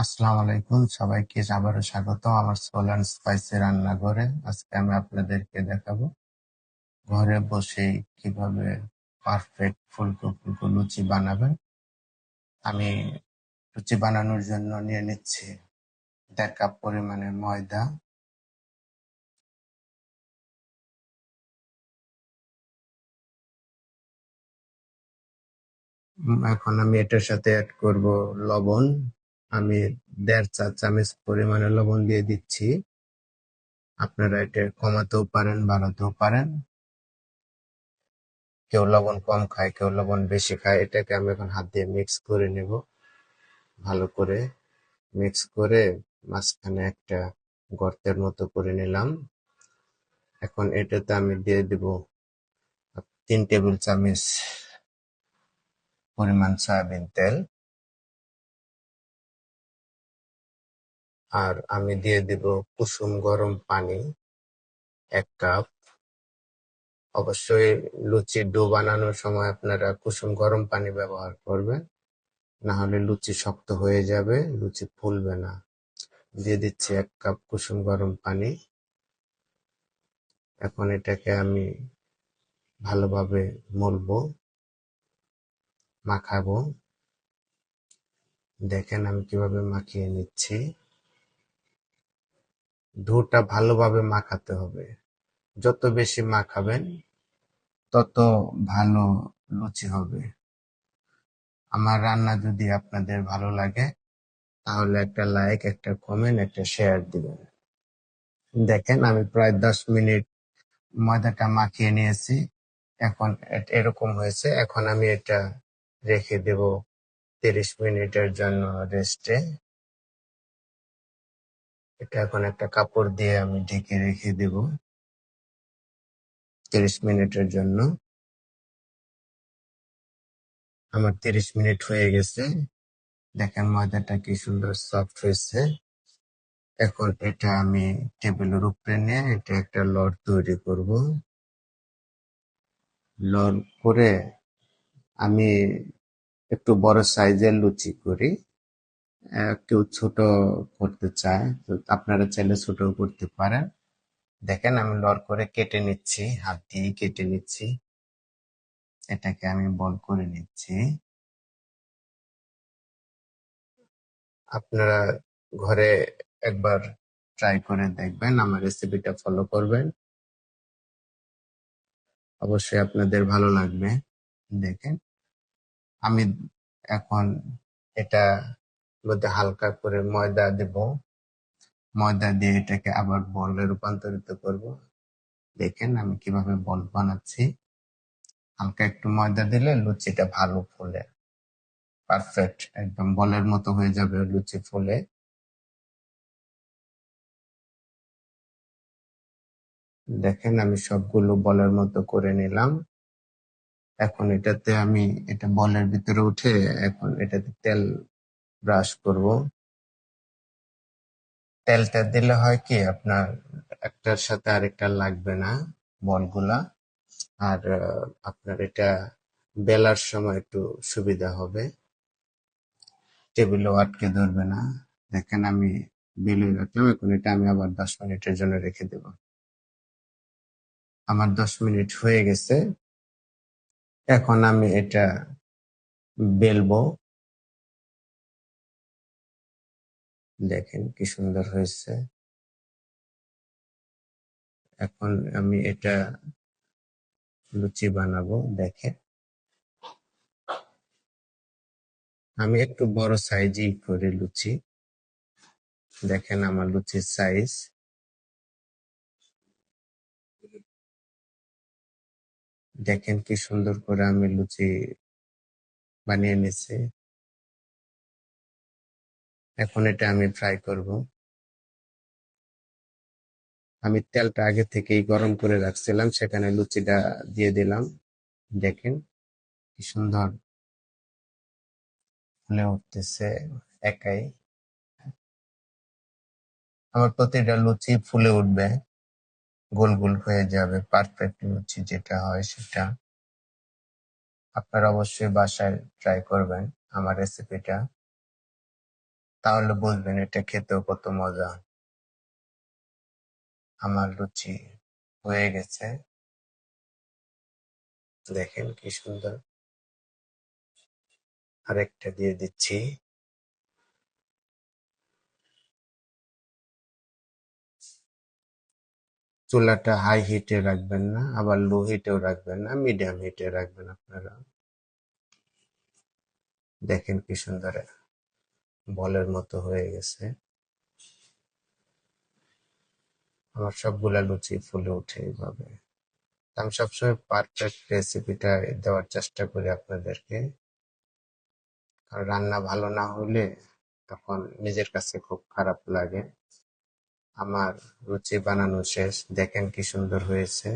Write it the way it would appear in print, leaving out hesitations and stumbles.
আসসালামু আলাইকুম, সবাইকে আবারও স্বাগত আমার সোল অ্যান্ড স্পাইসি রান্নাঘরে। আজকে আমি আপনাদেরকে দেখাবো ঘরে বসেই কিভাবে পারফেক্ট ফুলকো ফুলকো লুচি বানাবেন। আমি লুচি বানানোর জন্য নিয়ে নিচ্ছি 1.5 কাপ পরিমাণে ময়দা, এখন আমি এটার সাথে অ্যাড করব লবণ। আমি 1.5 চা চামচ পরিমাণে লবণ দিয়ে দিচ্ছি। আপনারা এটা কমাতেও পারেন, বাড়াতেও পারেন। কেউ লবণ কম খায়, কেউ লবণ বেশি খায়। এটাকে আমি এখন হাত দিয়ে মিক্স করে নেব। ভালো করে মিক্স করে মাঝখানে একটা গর্তের মতো করে নিলাম। এখন এটাতে আমি দিয়ে দিব 3 টেবিল চামচ পরিমাণ সয়াবিন তেল, আর আমি দিয়ে দিব কুসুম গরম পানি 1 কাপ। অবশ্যই লুচির ডো বানানোর সময় আপনারা কুসুম গরম পানি ব্যবহার করবেন, না হলে লুচি শক্ত হয়ে যাবে, লুচি ফুলবে না। দিয়ে দিচ্ছি 1 কাপ কুসুম গরম পানি। এখন এটাকে আমি ভালোভাবে মলবো, মাখাবো। দেখেন আমি কিভাবে মাখিয়ে নিচ্ছি। ডোটা ভালোভাবে মাখাতে হবে, যত বেশি মাখাবেন তত ভালো লুচি হবে। আমার রান্না যদি আপনাদের ভালো লাগে তাহলে একটা লাইক, একটা কমেন্ট, একটা শেয়ার দিবেন। দেখেন আমি প্রায় 10 মিনিট ময়দাটা মাখিয়ে নিয়েছি। এখন এরকম হয়েছে। এখন আমি এটা রেখে দেব 30 মিনিটের জন্য রেস্টে। এটা এখন একটা কাপড় দিয়ে আমি ঢেকে রেখে দেব 30 মিনিটের জন্য। আমার 30 মিনিট হয়ে গেছে। দেখেন ময়দাটা কি সুন্দর সফট হয়েছে। এখন এটা আমি টেবিলের উপরে নিয়ে এটা একটা লট তৈরি করব। লট করে আমি একটু বড় সাইজের লুচি করি। কেউ ছোট করতে চায় তো আপনারা চাইলে ছোট করতে পারেন। দেখেন আমি লট করে কেটে নিচ্ছি, হাত দিয়ে কেটে নিচ্ছি। এটাকে আমি বল করে নিচ্ছি। আপনারা ঘরে একবার ট্রাই করে দেখবেন, আমার রেসিপিটা ফলো করবেন, অবশ্যই আপনাদের ভালো লাগবে। দেখেন আমি এখন এটা মধ্যে হালকা করে ময়দা দেব। ময়দা দিয়ে এটাকে আবার বলে রূপান্তরিত করব। দেখেন আমি কিভাবে বল বানাচ্ছি। হালকা একটু ময়দা দিলে লুচিটা ভালো ফুলে, পারফেক্ট একদম বলের মতো হয়ে যাবে লুচি ফুলে। দেখেন আমি সবগুলো বলের মতো করে নিলাম। এখন এটাতে আমি এটা বলের ভিতরে উঠে এখন এটাতে তেল ব্রাশ করব। তেলটা দিলে হয় কি আপনার একটার সাথে আরেকটা লাগবে না বলগুলা, আর আপনার এটা বেলার সময় একটু সুবিধা হবে, টেবিলেও আটকে ধরবে না। দেখেন আমি বেলে রাখলাম। এখন এটা আমি আবার 10 মিনিটের জন্য রেখে দেব। আমার 10 মিনিট হয়ে গেছে। এখন আমি এটা বেলবো। দেখেন কি সুন্দর হয়েছে। এখন আমি এটা লুচি বানাবো। দেখেন আমি একটু বড় সাইজই করি লুচি। দেখেন আমার লুচির সাইজ। দেখেন কি সুন্দর করে আমি লুচি বানিয়ে নিছি। এখন এটা আমি ফ্রাই করব। আমি তেলটা আগে থেকেই গরম করে রাখছিলাম, সেখানে লুচিটা দিয়ে দিলাম। দেখেন কি সুন্দর ফুলে উঠতেছে একাই। আমার প্রতিটা লুচি ফুলে উঠবে, গোল গোল হয়ে যাবে, পারফেক্ট লুচি যেটা হয় সেটা। আপনারা অবশ্যই বাসায় ট্রাই করবেন আমার রেসিপিটা। তাহলে বুঝবেন এটা খেতেও কত মজা। আমার লুচি হয়ে গেছে, দেখেন কি সুন্দর। আরেকটা দিয়ে দিচ্ছি। চুলাটা হাই হিটে রাখবেন না, আবার লো হিটেও রাখবেন না, মিডিয়াম হিটে রাখবেন আপনারা। দেখেন কি সুন্দর বলের মতো হয়ে গেছে। আমার সবগুলা লুচি ফুলে উঠে এইভাবে। আমি সবসময় পারফেক্ট রেসিপিটা দেওয়ার চেষ্টা করি আপনাদেরকে, কারণ রান্না ভালো না হলে তখন নিজের কাছে খুব খারাপ লাগে। আমার লুচি বানানো শেষ, দেখেন কি সুন্দর হয়েছে।